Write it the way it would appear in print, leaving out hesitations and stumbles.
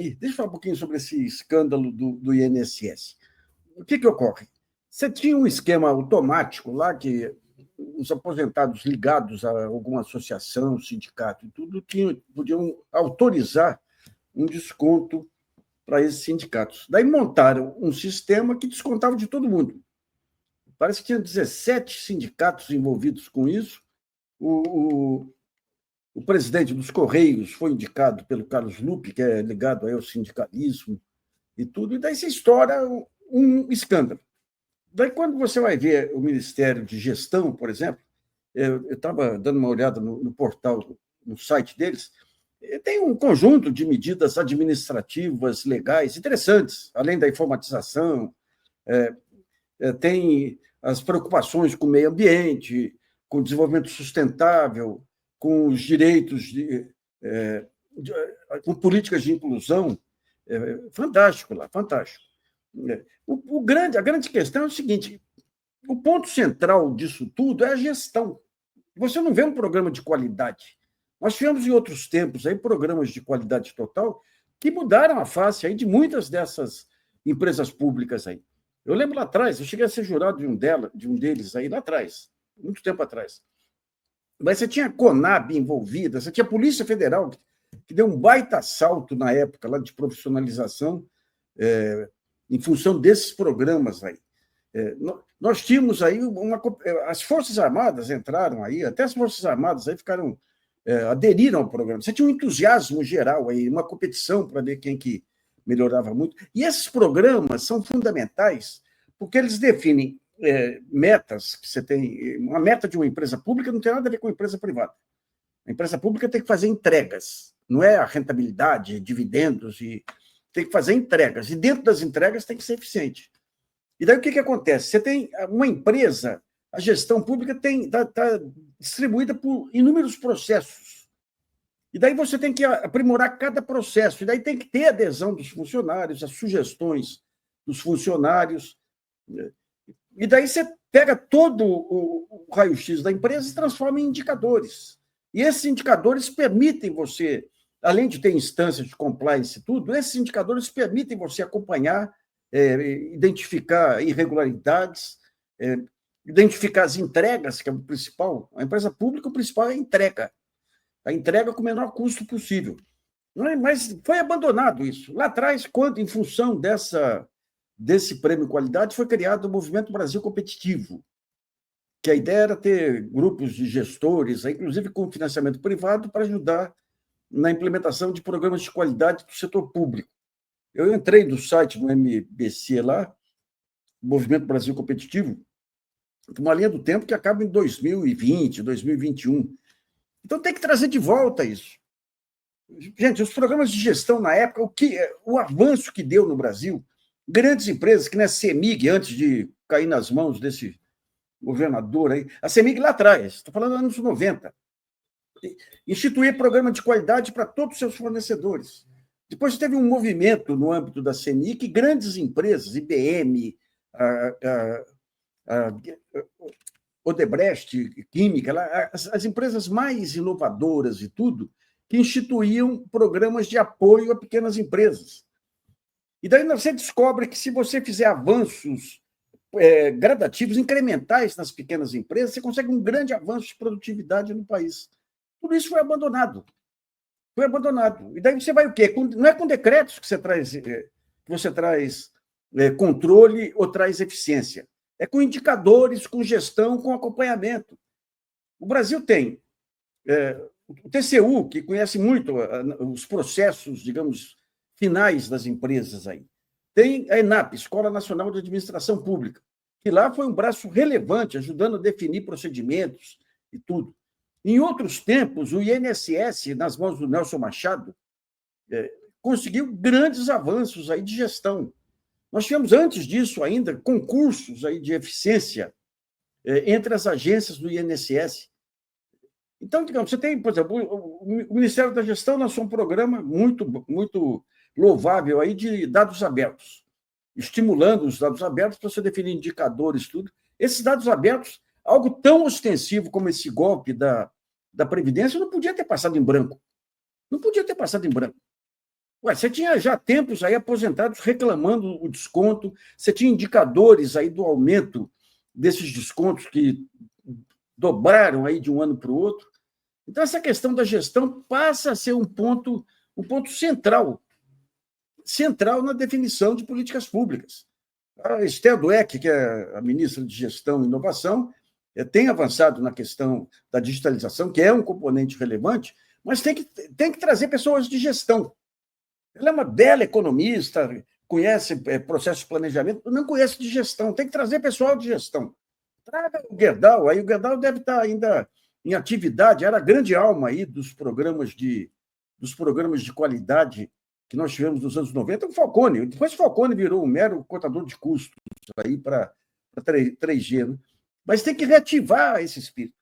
Deixa eu falar um pouquinho sobre esse escândalo do INSS. O que ocorre? Você tinha um esquema automático lá que os aposentados ligados a alguma associação, sindicato e tudo, podiam autorizar um desconto para esses sindicatos. Daí montaram um sistema que descontava de todo mundo. Parece que tinha 17 sindicatos envolvidos com isso. O presidente dos Correios foi indicado pelo Carlos Lupe, que é ligado aí ao sindicalismo e tudo, e daí se estoura um escândalo. Daí, quando você vai ver o Ministério de Gestão, por exemplo, eu estava dando uma olhada no portal, no site deles, tem um conjunto de medidas administrativas, legais, interessantes, além da informatização, tem as preocupações com o meio ambiente, com o desenvolvimento sustentável, com os direitos, com políticas de inclusão. Fantástico lá, fantástico. A grande questão é o seguinte: o ponto central disso tudo é a gestão. Você não vê um programa de qualidade. Nós tivemos, em outros tempos, aí, programas de qualidade total que mudaram a face aí de muitas dessas empresas públicas aí. Eu lembro lá atrás, eu cheguei a ser jurado de um deles aí lá atrás, muito tempo atrás. Mas você tinha a Conab envolvida, você tinha a Polícia Federal, que deu um baita salto na época lá de profissionalização, em função desses programas aí. Nós tínhamos aí as Forças Armadas entraram aí, até as Forças Armadas aí aderiram ao programa. Você tinha um entusiasmo geral aí, uma competição para ver quem que melhorava muito. E esses programas são fundamentais porque eles definem metas que você tem. Uma meta de uma empresa pública não tem nada a ver com a empresa privada. A empresa pública tem que fazer entregas, não é a rentabilidade, dividendos, tem que fazer entregas. E dentro das entregas tem que ser eficiente. E daí o que acontece? Você tem uma empresa, a gestão pública está distribuída por inúmeros processos. E daí você tem que aprimorar cada processo. E daí tem que ter adesão dos funcionários, as sugestões dos funcionários. E daí você pega todo o raio-x da empresa e transforma em indicadores. E esses indicadores permitem você, além de ter instâncias de compliance e tudo, esses indicadores permitem você acompanhar, identificar irregularidades, identificar as entregas, que é o principal. A empresa pública, o principal é a entrega com o menor custo possível. Mas foi abandonado isso. Lá atrás, quando, em função desse prêmio qualidade, foi criado o Movimento Brasil Competitivo, que a ideia era ter grupos de gestores, inclusive com financiamento privado, para ajudar na implementação de programas de qualidade do setor público. Eu entrei no site do MBC lá, Movimento Brasil Competitivo, uma linha do tempo que acaba em 2020, 2021. Então tem que trazer de volta isso. Gente, os programas de gestão na época, o avanço que deu no Brasil, grandes empresas, que nem a CEMIG, antes de cair nas mãos desse governador aí, a CEMIG lá atrás, estou falando dos anos 90, instituir programa de qualidade para todos os seus fornecedores. Depois teve um movimento no âmbito da CEMIG, que grandes empresas, IBM, Odebrecht, Química, as empresas mais inovadoras e tudo, que instituíam programas de apoio a pequenas empresas. E daí você descobre que, se você fizer avanços gradativos, incrementais nas pequenas empresas, você consegue um grande avanço de produtividade no país. Tudo isso foi abandonado. Foi abandonado. E daí você vai o quê? Não é com decretos que você traz controle ou traz eficiência. É com indicadores, com gestão, com acompanhamento. O Brasil tem o TCU, que conhece muito os processos, digamos, finais das empresas aí. Tem a ENAP, Escola Nacional de Administração Pública, que lá foi um braço relevante, ajudando a definir procedimentos e tudo. Em outros tempos, o INSS, nas mãos do Nelson Machado, conseguiu grandes avanços aí de gestão. Nós tivemos, antes disso ainda, concursos aí de eficiência entre as agências do INSS. Então, digamos, você tem, por exemplo, o Ministério da Gestão lançou um programa muito louvável aí de dados abertos, estimulando os dados abertos para você definir indicadores, tudo. Esses dados abertos, algo tão ostensivo como esse golpe da Previdência, não podia ter passado em branco. Não podia ter passado em branco. Ué, você tinha já tempos aí aposentados reclamando o desconto, você tinha indicadores aí do aumento desses descontos que dobraram aí de um ano para o outro. Então, essa questão da gestão passa a ser um ponto central na definição de políticas públicas. A Esther Dweck, que é a ministra de Gestão e Inovação, tem avançado na questão da digitalização, que é um componente relevante, mas tem que trazer pessoas de gestão. Ela é uma bela economista, conhece processo de planejamento, não conhece de gestão, tem que trazer pessoal de gestão. Traga o Gerdau, aí o Gerdau deve estar ainda em atividade, era a grande alma aí dos programas de qualidade que nós tivemos nos anos 90, o Falcone. Depois o Falcone virou um mero contador de custos aí para 3G. Né? Mas tem que reativar esse espírito.